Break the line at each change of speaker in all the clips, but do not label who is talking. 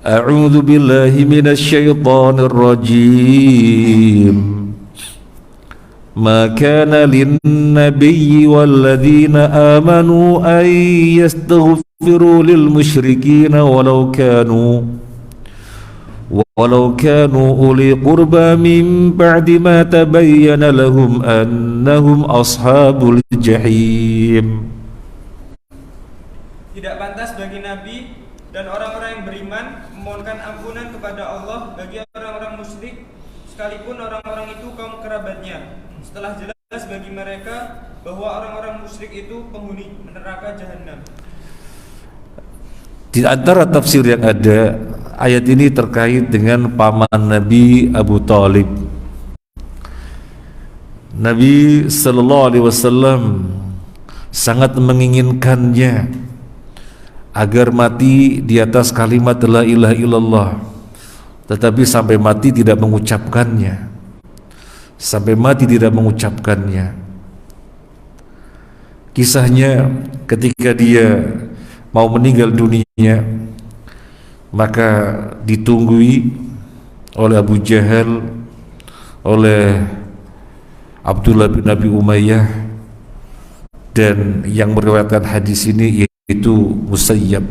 A'udzu billahi minasy syaithanir rajim. Ma kana lin-nabiyyi walladzina amanu an yastaghfiru lil musyrikin walau kanu uli qurba min ba'di ma tabayyana lahum annahum ashabul jahim.
Tidak pantas bagi Nabi dan orang-orang yang beriman memohonkan ampunan kepada Allah bagi orang-orang musyrik, sekalipun orang-orang itu kaum kerabatnya, setelah jelas bagi mereka bahwa orang-orang musyrik itu penghuni neraka jahanam.
Di antara tafsir yang ada, ayat ini terkait dengan paman Nabi Abu Thalib. Nabi sallallahu alaihi wasallam sangat menginginkannya agar mati di atas kalimat la ilaha illallah, tetapi sampai mati tidak mengucapkannya. Kisahnya ketika dia mau meninggal dunia, maka ditunggui oleh Abu Jahal, oleh Abdullah bin Abi Umayyah, dan yang meriwayatkan hadis ini yaitu Musayyab.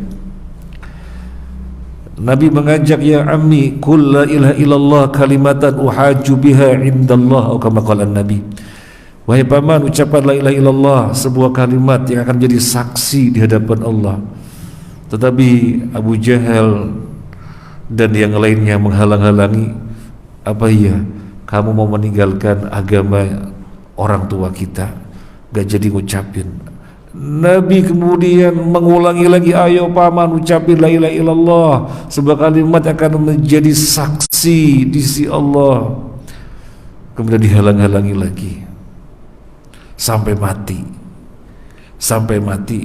Nabi mengajak, ya ammi qul la ilaha illallah kalimatan uhaju biha indallah, atau kama qala Nabi, wahai paman, ucapkan la ilaha illallah, sebuah kalimat yang akan menjadi saksi di hadapan Allah. Tetapi Abu Jahal dan yang lainnya menghalang-halangi. Apa iya kamu mau meninggalkan agama orang tua kita, gak jadi ngucapin? Nabi kemudian mengulangi lagi, ayo paman, ucapin la ilaha illallah, sebuah kalimat akan menjadi saksi di sisi Allah. Kemudian dihalang-halangi lagi sampai mati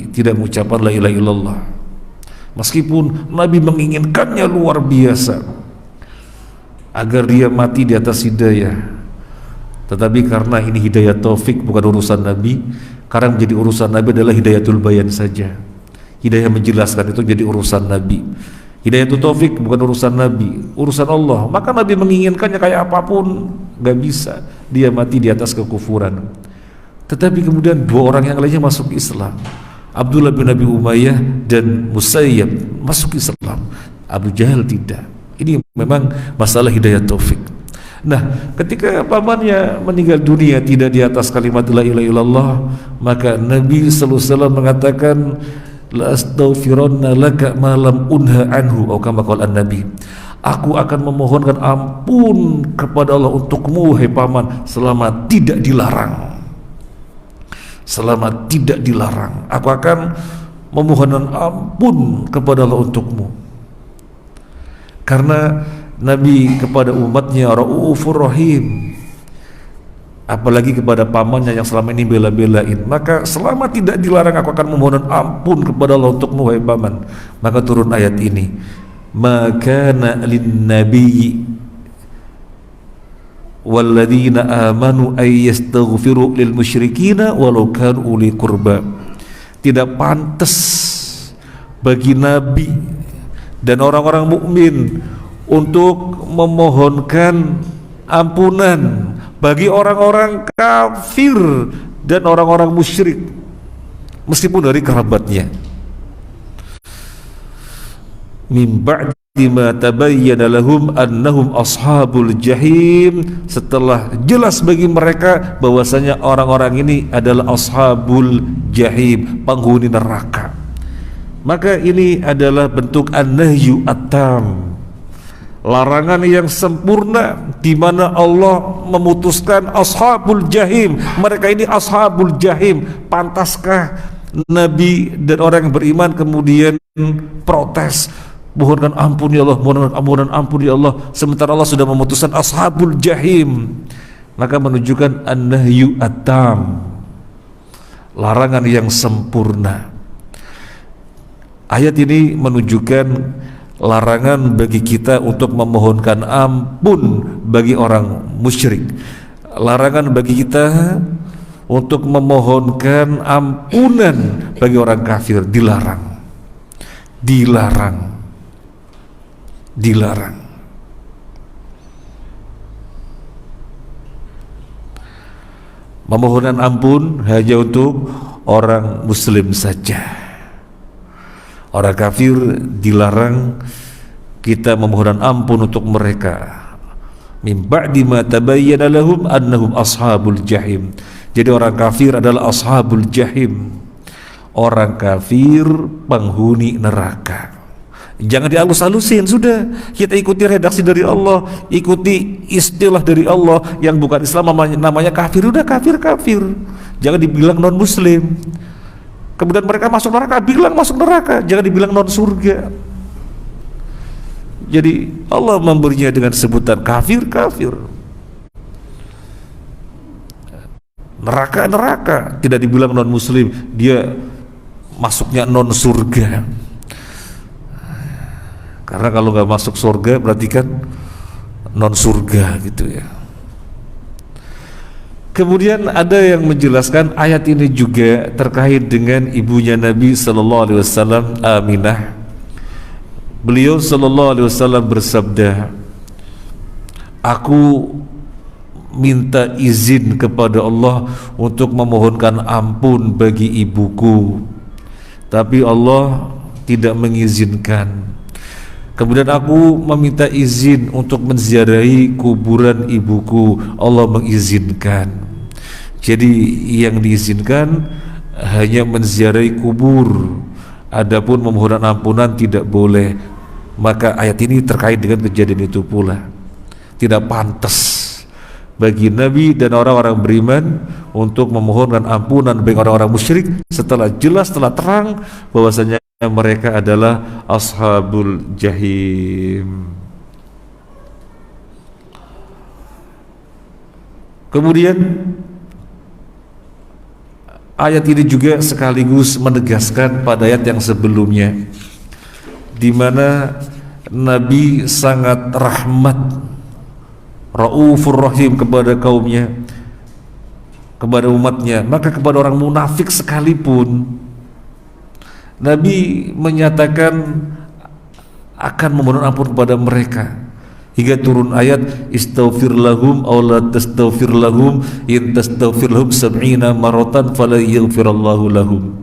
tidak mengucapkan la ilaha illallah, meskipun Nabi menginginkannya luar biasa agar dia mati di atas hidayah. Tetapi karena ini hidayah taufik, bukan urusan Nabi. Karena menjadi urusan Nabi adalah hidayatul bayan saja. Hidayah menjelaskan itu jadi urusan Nabi. Hidayatul taufik bukan urusan Nabi, urusan Allah. Maka Nabi menginginkannya kayak apapun, gak bisa dia mati di atas kekufuran. Tetapi kemudian dua orang yang lainnya masuk Islam, Abdullah bin Abi Umayyah dan Musayyab masuk Islam. Abu Jahal tidak. Ini memang masalah hidayah taufik. Nah, ketika pamannya meninggal dunia tidak di atas kalimat la ilaha illallah, maka Nabi sallallahu alaihi wasallam mengatakan, la astaghfirunna laka ma lam unha anhu, atau kama qala Nabi, aku akan memohonkan ampun kepada Allah untukmu wahai paman selama tidak dilarang. Aku akan memohonkan ampun kepada Allah untukmu. Karena Nabi kepada umatnya Raufur Rahim, apalagi kepada pamannya yang selama ini bela-belain. Maka selama tidak dilarang, aku akan memohon ampun kepada Allah untukmu wahai paman. Maka turun ayat ini, maka lin nabiyyi walladzina amanu ay yastaghfiru lil musyrikina walau kanu uli qurba. Tidak pantas bagi Nabi dan orang-orang mukmin untuk memohonkan ampunan bagi orang-orang kafir dan orang-orang musyrik, meskipun dari kerabatnya. Min ba'di ma tabayyana lahum annahum ashabul jahim, setelah jelas bagi mereka bahwasanya orang-orang ini adalah ashabul jahim, penghuni neraka. Maka ini adalah bentuk an-nahyu at-tam, larangan yang sempurna, di mana Allah memutuskan ashabul jahim, mereka ini ashabul jahim. Pantaskah Nabi dan orang yang beriman kemudian protes, mohonkan ampun ya Allah, mohonkan ampun ya Allah, sementara Allah sudah memutuskan ashabul jahim? Maka menunjukkan an-nahyu at-tam, larangan yang sempurna. Ayat ini menunjukkan larangan bagi kita untuk memohonkan ampun bagi orang musyrik. Larangan bagi kita untuk memohonkan ampunan bagi orang kafir, dilarang. dilarang. Memohonan ampun hanya untuk orang muslim saja. Orang kafir dilarang kita memohonan ampun untuk mereka. Min ba'di ma tabayyana lahum annahum ashabul jahim. Jadi orang kafir adalah ashabul jahim. Orang kafir penghuni neraka. Jangan dihalus-halusin, sudah kita ikuti redaksi dari Allah, ikuti istilah dari Allah. Yang bukan Islam namanya kafir, udah kafir. Jangan dibilang non muslim. Kemudian mereka masuk neraka, bilang masuk neraka, jangan dibilang non surga. Jadi Allah memberinya dengan sebutan kafir. Neraka, tidak dibilang non muslim, dia masuknya non surga. Karena kalau nggak masuk surga berarti kan non surga gitu ya. Kemudian ada yang menjelaskan ayat ini juga terkait dengan ibunya Nabi Sallallahu Alaihi Wasallam, Aminah. Beliau Sallallahu Alaihi Wasallam bersabda, aku minta izin kepada Allah untuk memohonkan ampun bagi ibuku, tapi Allah tidak mengizinkan. Kemudian aku meminta izin untuk menziarahi kuburan ibuku, Allah mengizinkan. Jadi yang diizinkan hanya menziarahi kubur, adapun memohon ampunan tidak boleh. Maka ayat ini terkait dengan kejadian itu pula. Tidak pantas bagi Nabi dan orang-orang beriman untuk memohonkan ampunan bagi orang-orang musyrik setelah jelas, setelah terang bahwasanya mereka adalah ashabul jahim. Kemudian ayat ini juga sekaligus menegaskan pada ayat yang sebelumnya, di mana Nabi sangat rahmat, raufur rahim kepada kaumnya, kepada umatnya. Maka kepada orang munafik sekalipun Nabi menyatakan akan memohon ampun kepada mereka, hingga turun ayat istaghfir lahum aw la tastaghfir lahum in tastaghfir lahum 70 maratan fala yaghfirallahu lahum.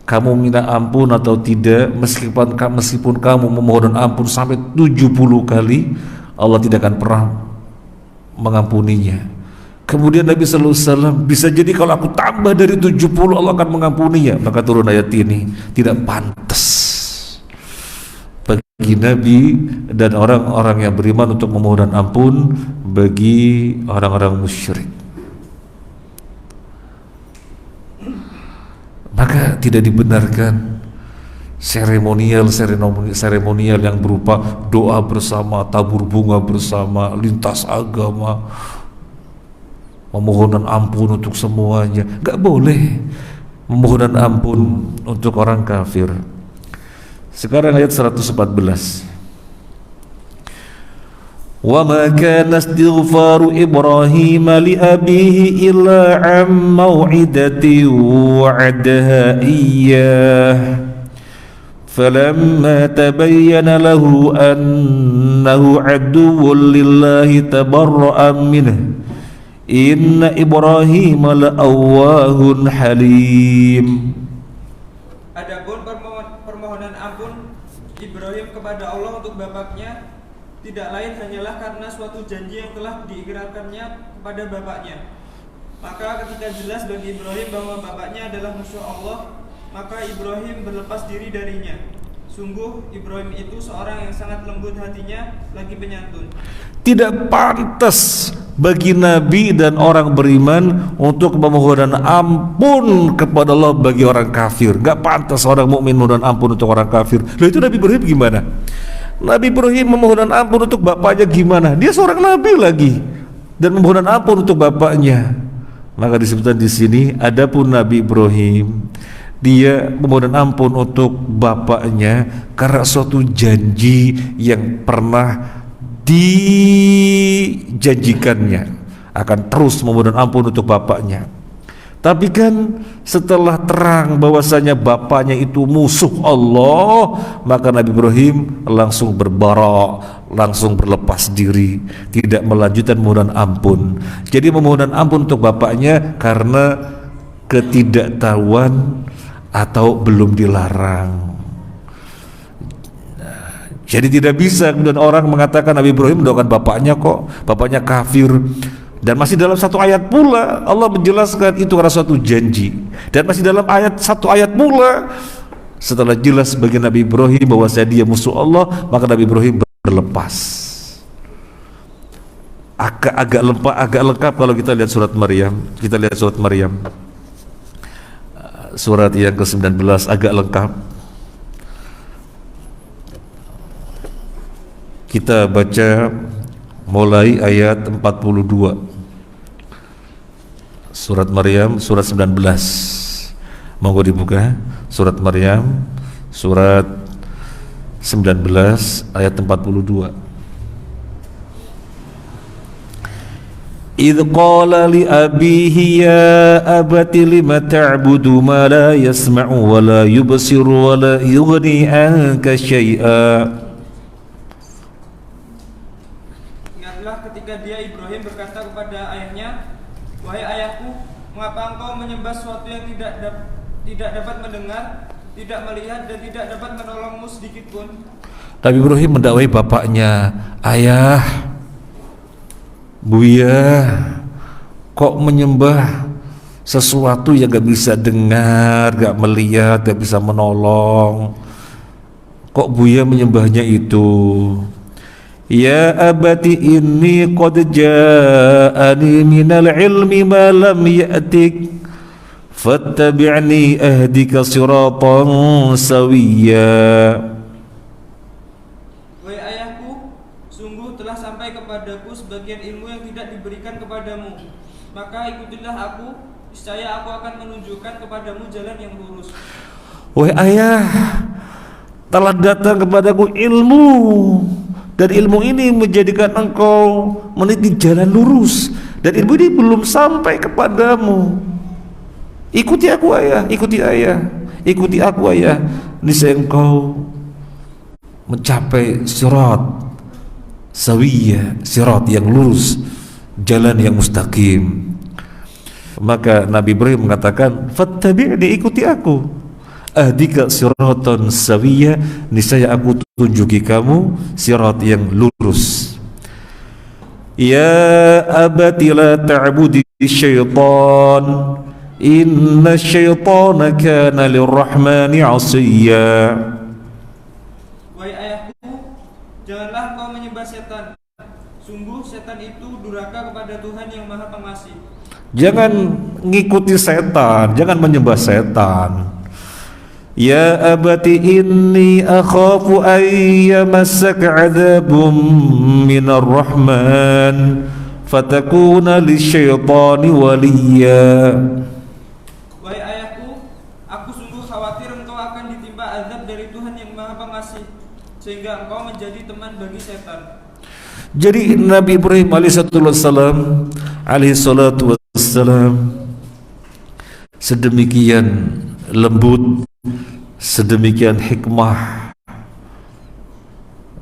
Kamu minta ampun atau tidak, meskipun kamu memohon ampun sampai 70 kali, Allah tidak akan pernah mengampuninya. Kemudian Nabi sallallahu alaihi wasallam, bisa jadi kalau aku tambah dari 70 Allah akan mengampuninya. Maka turun ayat ini, tidak pantas bagi Nabi dan orang-orang yang beriman untuk memohon ampun bagi orang-orang musyrik. Maka tidak dibenarkan seremonial yang berupa doa bersama, tabur bunga bersama, lintas agama, memohonan ampun untuk semuanya. Gak boleh memohonan ampun untuk orang kafir. Sekarang ayat 114. Wa ma kana istighfaru Ibrahim li abihi illa 'an maw'idati wa'adaha iyyah falamma tabayyana lahu annahu 'aduwwun lillahi tabarra'a minhu inna Ibrahim la'awwahun halim.
Adapun permohonan ampun Ibrahim kepada Allah untuk bapaknya tidak lain hanyalah karena suatu janji yang telah diikrarkannya kepada bapaknya. Maka ketika jelas bagi Ibrahim bahwa bapaknya adalah musuh Allah, maka Ibrahim berlepas diri darinya. Sungguh Ibrahim itu seorang yang sangat lembut hatinya, lagi penyantun.
Tidak pantas bagi Nabi dan orang beriman untuk memohon ampun kepada Allah bagi orang kafir. Gak pantas orang mukmin memohon ampun untuk orang kafir. Lalu itu Nabi Ibrahim gimana? Nabi Ibrahim memohon ampun untuk bapaknya gimana? Dia seorang nabi lagi dan memohon ampun untuk bapaknya. Maka disebutkan di sini, adapun Nabi Ibrahim dia memohon ampun untuk bapaknya karena suatu janji yang pernah dijanjikannya akan terus memohon ampun untuk bapaknya. Tapi kan setelah terang bahwasanya bapaknya itu musuh Allah, maka Nabi Ibrahim langsung berbara, langsung berlepas diri, tidak melanjutkan mohon ampun. Jadi memohon ampun untuk bapaknya karena ketidaktahuan atau belum dilarang. Jadi tidak bisa kemudian orang mengatakan Nabi Ibrahim mendoakan bapaknya kok, bapaknya kafir. Dan masih dalam satu ayat pula Allah menjelaskan itu karena suatu janji. Dan masih dalam satu ayat pula setelah jelas bagi Nabi Ibrahim bahwa dia musuh Allah, maka Nabi Ibrahim berlepas. Agak lengkap kalau kita lihat surat Maryam. Kita lihat surat Maryam, surat yang ke-19, agak lengkap. Kita baca mulai ayat 42. Surat Maryam surat 19. Monggo dibuka. Surat Maryam surat 19 ayat 42. Idh qala li abihi ya abati lima ta'budu ma la yasma'u wa la yubsiru wa la yughni anka syai'a.
Ketika dia Ibrahim berkata kepada ayahnya, "Wahai ayahku, mengapa engkau menyembah sesuatu yang tidak dapat mendengar, tidak melihat, dan tidak dapat menolongmu sedikit pun?"
Nabi Ibrahim mendakwai bapaknya, "Ayah, Buya, kok menyembah sesuatu yang gak bisa dengar, gak melihat, gak bisa menolong? Kok Buya menyembahnya itu? Ya abati inni qad ja'ani minal ilmi ma lam ya'tik fattabi'ni ahdika siratan sawiyya."
Wahai ayahku, sungguh telah sampai kepadaku sebagian ilmu yang tidak diberikan kepadamu, maka ikutilah aku, niscaya aku akan menunjukkan kepadamu jalan yang lurus.
Wahai ayah, telah datang kepadaku ilmu, dan ilmu ini menjadikan engkau meniti jalan lurus, dan ilmu ini belum sampai kepadamu. Ikuti aku ayah, ikuti ayah, ikuti aku ayah, niscaya engkau mencapai sirat sawiyah, sirat yang lurus, jalan yang mustaqim. Maka Nabi Ibrahim mengatakan, fattabi'ni, ikuti aku, ahdika siratan sawiyya, niscaya aku tunjuki kamu sirat yang lurus. Ya abati la ta'budi syaitan, inna syaitana kana lirrahmani 'asiyya.
Wahai ayahku, janganlah kau menyembah setan, sungguh setan itu durhaka kepada Tuhan yang Maha Pengasih.
Jangan ngikuti setan, jangan menyembah setan. Ya abati inni akhafu an yamassaka 'adzabun minar rahman fatakuna lisyaitani waliya.
Wahai ayahku, aku sungguh khawatir engkau akan ditimpa azab dari Tuhan yang Maha Pengasih, sehingga engkau menjadi teman bagi setan.
Jadi Nabi Ibrahim alaihi salatu wassalam sedemikian lembut, sedemikian hikmah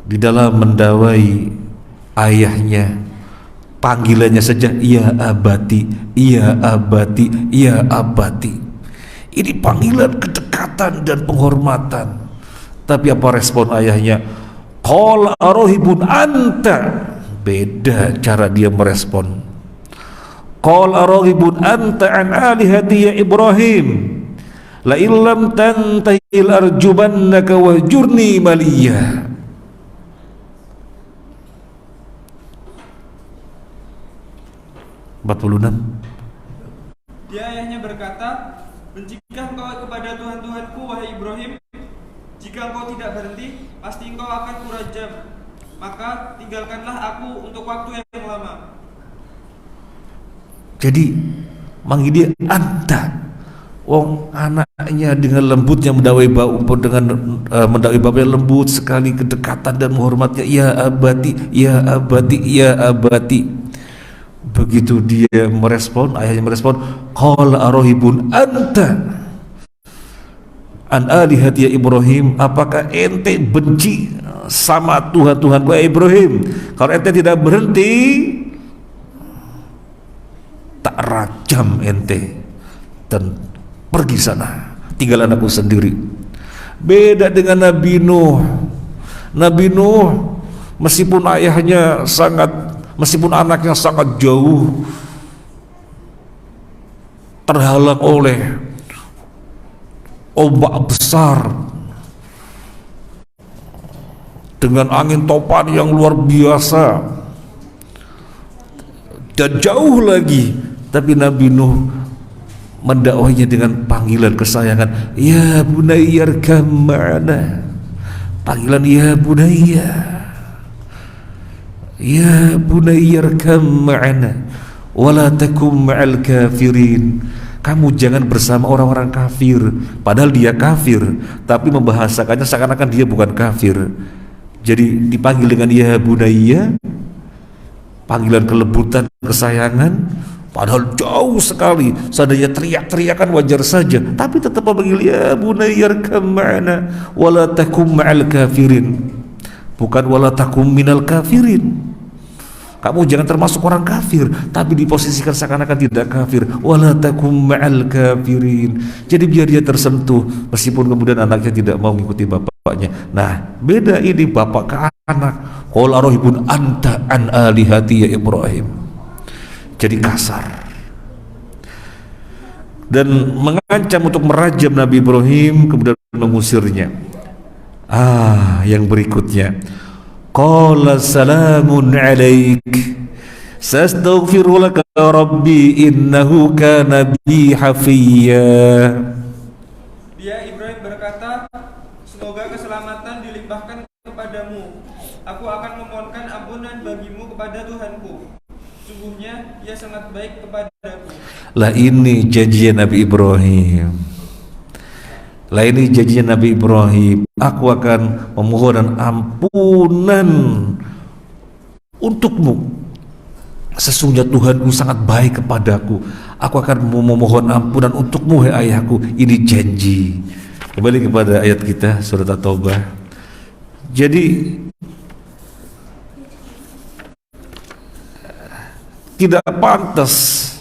di dalam mendawai ayahnya. Panggilannya saja ya abati, ya abati, ya abati. Ini panggilan kedekatan dan penghormatan. Tapi apa respon ayahnya? Qala arahibun anta. Beda cara dia merespon. Qala arahibun anta an alihati ya Ibrahim, la illam tantahi arjubannaka wahjurni maliyah.
Dia ayahnya berkata, bencikah engkau kepada Tuhan-Tuhanku, wahai Ibrahim? Jika engkau tidak berhenti, pasti engkau akan kurajam. Maka tinggalkanlah aku untuk waktu yang lama.
Jadi manggil dia anta. Wong anaknya dengan lembutnya mendawai bapaknya lembut sekali, kedekatan dan menghormatnya. Ya abati, ya abati, ya abati. Begitu dia merespon, ayahnya merespon, qala arahibun anta an alihati ya Ibrahim, apakah ente benci sama Tuhan-Tuhanku ya Ibrahim? Kalau ente tidak berhenti, tak rajam ente dan pergi sana, tinggal anakku sendiri. Beda dengan Nabi Nuh. Nabi Nuh meskipun anaknya sangat jauh, terhalang oleh ombak besar dengan angin topan yang luar biasa dan jauh lagi, tapi Nabi Nuh mendakwahinya dengan panggilan kesayangan, ya bunayya irkam ma'ana. Panggilan ya bunayya, ya bunayya irkam ma'ana wala takum ma'al kafirin. Kamu jangan bersama orang-orang kafir, padahal dia kafir, tapi membahasakannya seakan-akan dia bukan kafir. Jadi dipanggil dengan ya bunayya, panggilan kelebutan, kesayangan, padahal jauh sekali. Seandainya teriak-teriakan wajar saja, tapi tetap memanggil ya bunayya irkam ma'ana wala takum ma'al kafirin, bukan wala takum minal kafirin. Kamu jangan termasuk orang kafir, tapi diposisikan seakan-akan tidak kafir. Wala takum ma'al kafirin. Jadi biar dia tersentuh, meskipun kemudian anaknya tidak mau mengikuti bapaknya. Nah, beda ini bapak ke anak. Qul arahibun anta an alihati ya Ibrahim. Jadi kasar dan mengancam untuk merajam Nabi Ibrahim, kemudian mengusirnya. Yang berikutnya, qala salamun alaik sastaghfiru laka rabbi innahu kana bi hafiyya.
Dia Ibrahim berkata, semoga keselamatan dilimpahkan kepadamu. Aku akan memohonkan ampunan bagimu kepada Tuhanku. Sungguhnya dia sangat baik kepadaku.
Lah ini janjinya Nabi Ibrahim. Lah ini janjinya Nabi Ibrahim, aku akan memohon ampunan untukmu. Sesungguhnya Tuhanku sangat baik kepadaku. Aku akan memohon ampunan untukmu, hai ayahku. Ini janji. Kembali kepada ayat kita surat At-Taubah. Jadi tidak pantas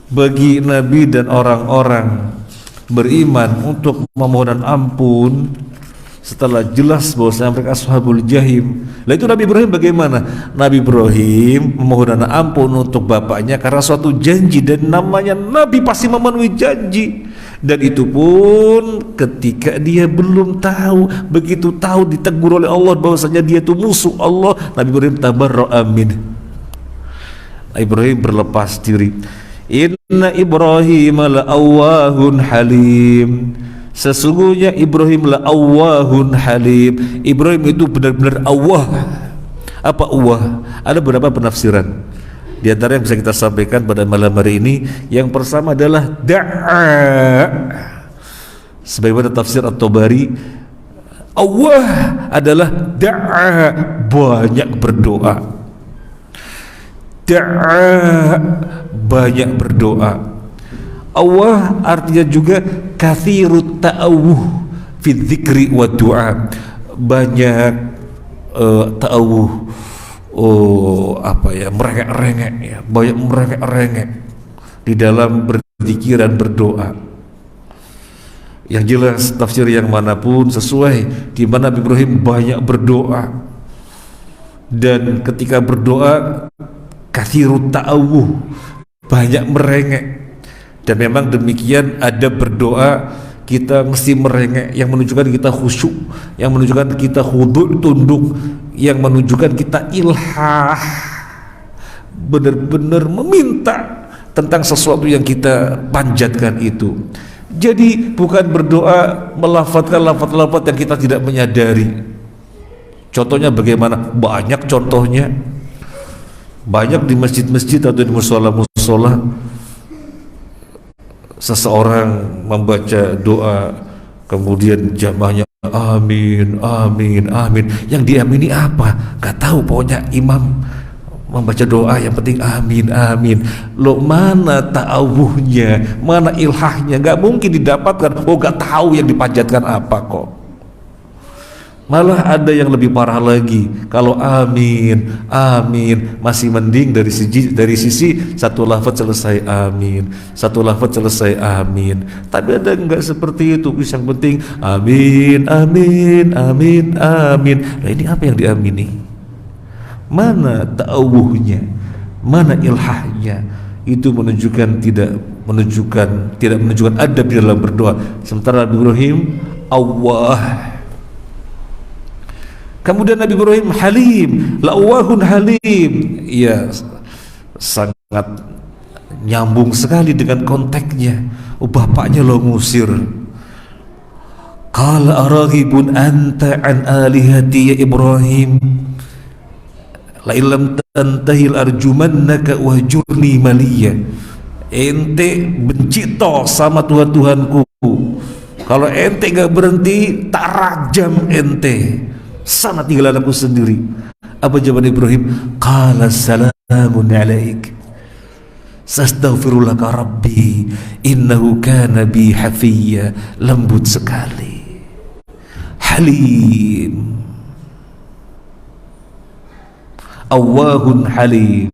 bagi Nabi dan orang-orang beriman untuk memohon ampun setelah jelas bahwa mereka ashabul jahim. Lah itu Nabi Ibrahim bagaimana? Nabi Ibrahim memohon ampun untuk bapaknya karena suatu janji, dan namanya Nabi pasti memenuhi janji. Dan itu pun ketika dia belum tahu. Begitu tahu ditegur oleh Allah bahwasanya dia itu musuh Allah, Nabi Ibrahim tabarra'a min. Nabi Ibrahim berlepas diri. Inna Ibrahim la'awwahun halim. Sesungguhnya Ibrahim la'awwahun halim. Ibrahim itu benar-benar awwah. Apa awwah? Ada beberapa penafsiran. Di antara yang bisa kita sampaikan pada malam hari ini, yang pertama adalah da'a. Sebagaimana tafsir At-Tabari, awwah adalah da'a, banyak berdoa. Da'a, banyak berdoa. Allah artinya juga kathirut ta'awuh fi dzikri wa du'a, banyak ta'awuh, merengek-rengek ya, banyak merengek-rengek di dalam berzikir dan berdoa. Yang jelas tafsir yang manapun sesuai, di mana Nabi Ibrahim banyak berdoa, dan ketika berdoa kathirut ta'awuh, banyak merengek. Dan memang demikian, ada berdoa kita mesti merengek, yang menunjukkan kita khusyuk, yang menunjukkan kita khudu', tunduk, yang menunjukkan kita ilhah, benar-benar meminta tentang sesuatu yang kita panjatkan itu. Jadi bukan berdoa melafadzkan lafaz-lafaz yang kita tidak menyadari. Contohnya bagaimana? Banyak contohnya. Banyak di masjid-masjid atau di musola-musola, seseorang membaca doa, kemudian jamaahnya amin, amin, amin. Yang diamini apa? Gak tahu, pokoknya imam membaca doa yang penting amin amin. Lo mana ta'awuhnya, mana ilhahnya? Gak mungkin didapatkan. Oh, gak tahu yang dipanjatkan apa kok. Malah ada yang lebih parah lagi. Kalau amin amin masih mending dari sisi satu lafaz selesai amin, satu lafaz selesai amin. Tapi ada enggak seperti itu. Yang penting amin amin amin amin. Nah, ini apa yang diamini? Mana ta'awuhnya, mana ilhahnya? Itu tidak menunjukkan adab di dalam berdoa. Sementara Nabi Ibrahim Allah. Kemudian Nabi Ibrahim halim, la'awahun halim. Iya, sangat nyambung sekali dengan konteksnya. Oh, bapaknya lo ngusir. Qala araghibun anta an alihati ya Ibrahim, la illam tantahil arjumannaka wahjurni maliya. Ente benci toh sama Tuhan-Tuhanku. Kalau ente gak berhenti, tak rajam ente. Sana tinggal anakku sendiri. Apa jawaban Ibrahim? Qala salamun alaik, sastaghfirulaka rabbi innahu kana bi hafiyya. Lembut sekali, halim, awahun halim.